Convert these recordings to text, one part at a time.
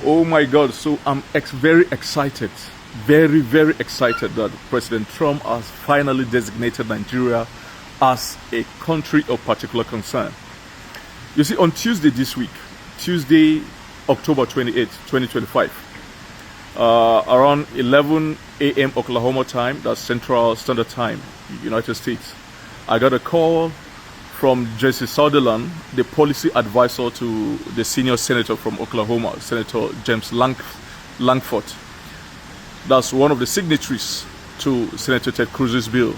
Oh my God! So I'm very excited, very, very excited that President Trump has finally designated Nigeria as a country of particular concern. You see, on Tuesday this week, Tuesday, October 28, 2025, around 11 a.m. Oklahoma time, that's Central Standard Time, United States, I got a call from Jesse Sutherland, the policy advisor to the senior senator from Oklahoma, Senator James Langford. That's one of the signatories to Senator Ted Cruz's bill.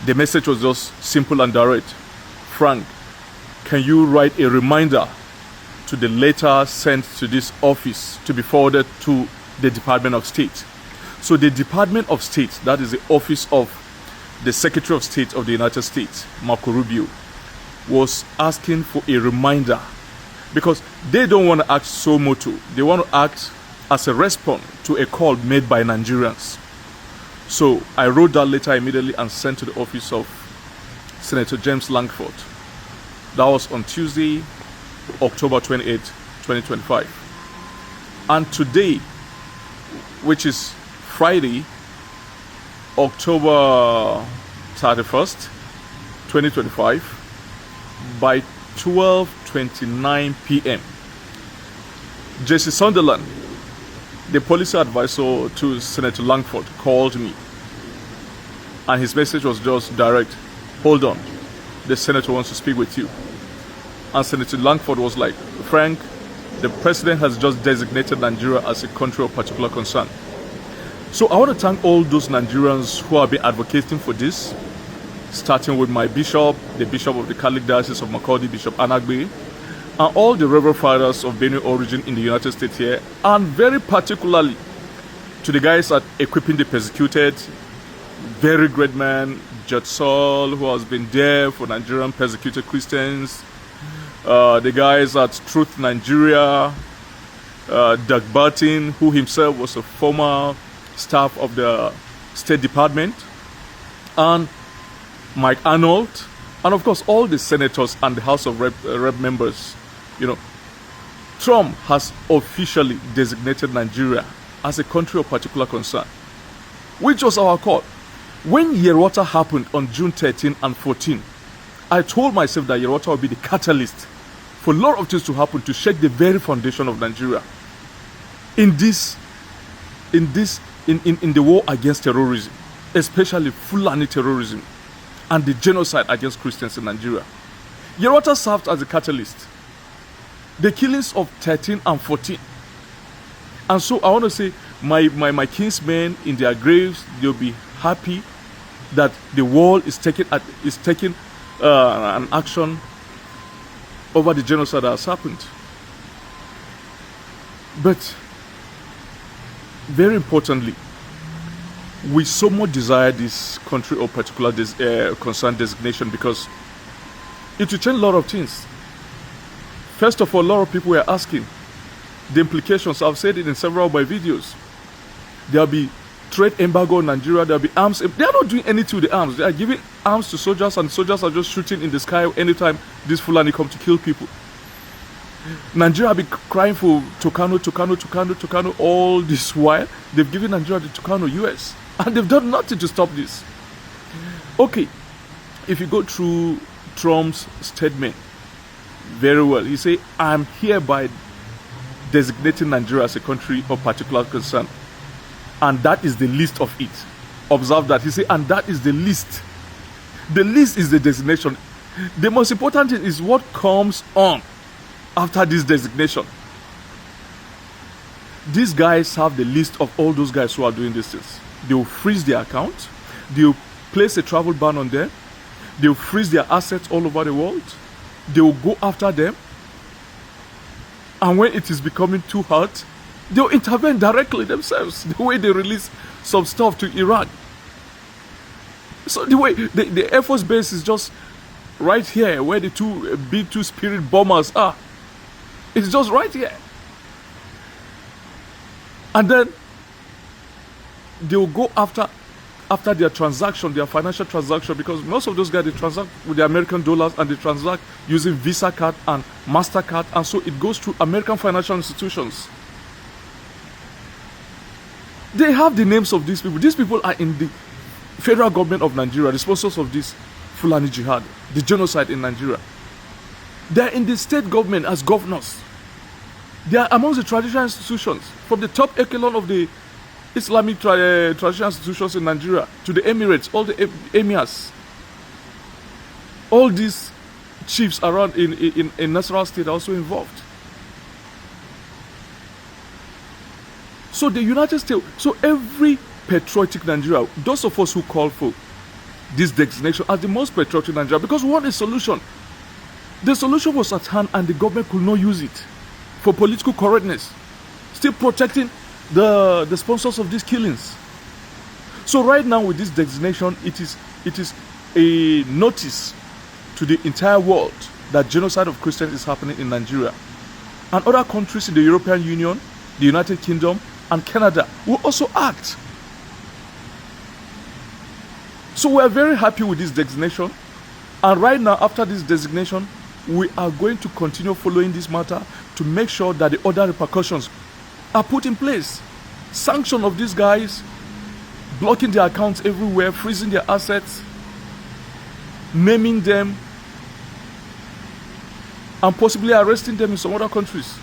The message was just simple and direct. Frank, can you write a reminder to the letter sent to this office to be forwarded to the Department of State? So the Department of State, that is the office of the Secretary of State of the United States, Marco Rubio, was asking for a reminder because they don't want to act so moto. They want to act as a response to a call made by Nigerians. So I wrote that letter immediately and sent to the office of Senator James Langford. That was on Tuesday, October 28, 2025. And today, which is Friday, October 31st, 2025, by 12:29 p.m., Jesse Sunderland, the policy advisor to Senator Langford, called me. And his message was just direct. Hold on, the senator wants to speak with you. And Senator Langford was like, Frank, the president has just designated Nigeria as a country of particular concern. So I want to thank all those Nigerians who have been advocating for this, starting with my bishop, the bishop of the Catholic Diocese of Makurdi, Bishop Anagbe, and all the Reverend Fathers of Benue origin in the United States here, and very particularly to the guys at Equipping the Persecuted, very great man, Judge Saul, who has been there for Nigerian persecuted Christians, the guys at Truth Nigeria, Doug Barton, who himself was a former staff of the State Department, and Mike Arnold, and of course all the senators and the House of Rep members. Trump has officially designated Nigeria as a country of particular concern, which was our call. When Yerwata happened on June 13 and 14, I told myself that Yerwata would be the catalyst for a lot of things to happen to shake the very foundation of Nigeria in the war against terrorism, especially Fulani terrorism and the genocide against Christians in Nigeria. Yerwata served as a catalyst. The killings of 13 and 14. And so I want to say, my kinsmen in their graves, they'll be happy that the world is taking an action over the genocide that has happened. But very importantly, we so much desire this country of particular concern designation because it will change a lot of things. First of all, a lot of people were asking the implications. I've said it in several of my videos. There'll be trade embargo in Nigeria, there'll be arms. They are not doing anything with the arms. They are giving arms to soldiers, and soldiers are just shooting in the sky anytime these Fulani come to kill people. Nigeria have been crying for Tucano all this while. They've given Nigeria the Tucano US, and they've done nothing to stop this. Okay, if you go through Trump's statement very well, he say, I'm hereby designating Nigeria as a country of particular concern. And that is the list of it. Observe that. He say, and that is the list. The list is the designation. The most important thing is what comes on after this designation. These guys have the list of all those guys who are doing these things. They will freeze their account. They will place a travel ban on them. They will freeze their assets all over the world. They will go after them. And when it is becoming too hot, they will intervene directly themselves, the way they release some stuff to Iran. So the way the Air Force base is just right here where the two B-2 Spirit bombers are. It's just right here. And then they will go after their transaction, their financial transaction, because most of those guys, they transact with the American dollars and they transact using Visa card and MasterCard, and so it goes through American financial institutions. They have the names of these people. These people are in the federal government of Nigeria, the sponsors of this Fulani Jihad, the genocide in Nigeria. They are in the state government as governors. They are amongst the traditional institutions, from the top echelon of the Islamic traditional institutions in Nigeria to the Emirates, all the emirs. All these chiefs around in Nasarawa State are also involved. So the United States, so every patriotic Nigeria, those of us who call for this designation as the most patriotic Nigeria, because we want a solution. The solution was at hand and the government could not use it for political correctness, still protecting the sponsors of these killings. So right now with this designation, it is a notice to the entire world that genocide of Christians is happening in Nigeria. And other countries in the European Union, the United Kingdom, and Canada will also act. So we are very happy with this designation. And right now, after this designation, we are going to continue following this matter to make sure that the other repercussions are put in place. Sanction of these guys, blocking their accounts everywhere, freezing their assets, naming them, and possibly arresting them in some other countries.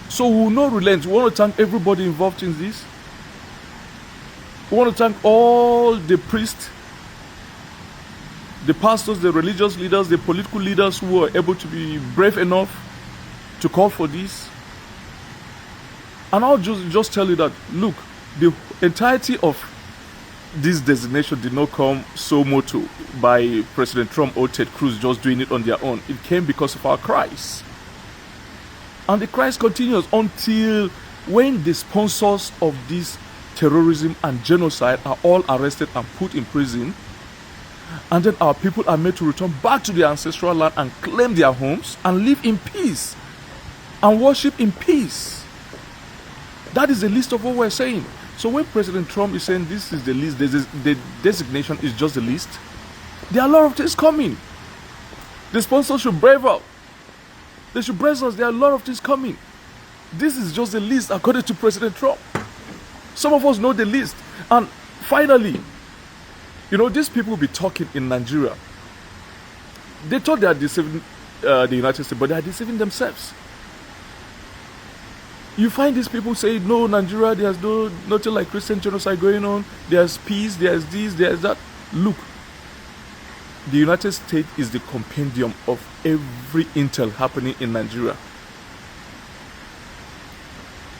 So we will not relent. We want to thank everybody involved in this. We want to thank all the priests, the pastors, the religious leaders, the political leaders who were able to be brave enough to call for this. And I'll just tell you that, look, the entirety of this designation did not come so moto by President Trump or Ted Cruz just doing it on their own. It came because of our cries. And the cries continues until when the sponsors of this terrorism and genocide are all arrested and put in prison, and then our people are made to return back to their ancestral land and claim their homes and live in peace and worship in peace. That is the list of what we're saying. So when President Trump is saying this is the list, the designation is just the list, there are a lot of things coming. The sponsors should brave up. They should brace us. There are a lot of things coming. This is just the list according to President Trump. Some of us know the list. And finally, you know, these people will be talking in Nigeria. They thought they are deceiving the United States, but they are deceiving themselves. You find these people say, no, Nigeria, there's nothing like Christian genocide going on. There's peace, there's this, there's that. Look, the United States is the compendium of every intel happening in Nigeria.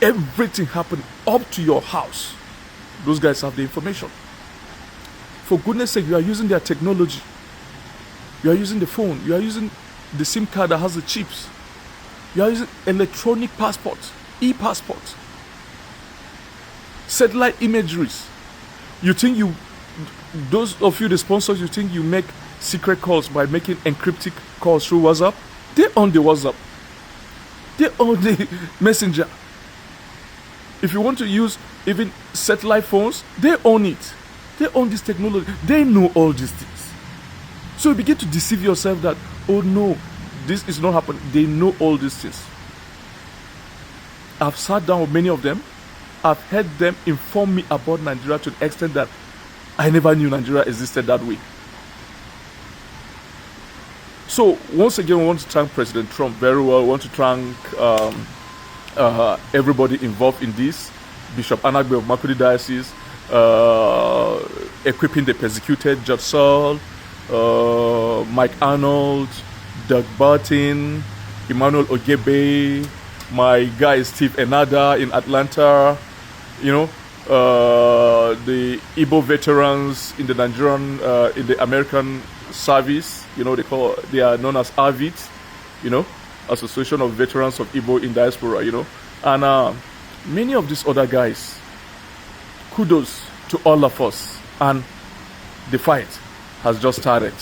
Everything happening up to your house, those guys have the information. For goodness sake, you are using their technology. You are using the phone. You are using the SIM card that has the chips. You are using electronic passports, e-passports, satellite imageries. You think those of you, the sponsors, you think you make secret calls by making encrypted calls through WhatsApp? They own the WhatsApp. They own the messenger. If you want to use even satellite phones, they own it. They own this technology. They know all these things. So you begin to deceive yourself that, oh no, this is not happening. They know all these things. I've sat down with many of them. I've heard them inform me about Nigeria to the extent that I never knew Nigeria existed that way. So once again, we want to thank President Trump very well. We want to thank everybody involved in this. Bishop Anagbe of Makurdi Diocese, equipping the persecuted, Judge Saul, Mike Arnold, Doug Barton, Emmanuel Ogebe, my guy Steve Enada in Atlanta, you know, the Igbo veterans in the Nigerian, in the American service, you know, they are known as AVIT, you know, Association of Veterans of Igbo in Diaspora, you know, and many of these other guys. Kudos to all of us, and the fight has just started.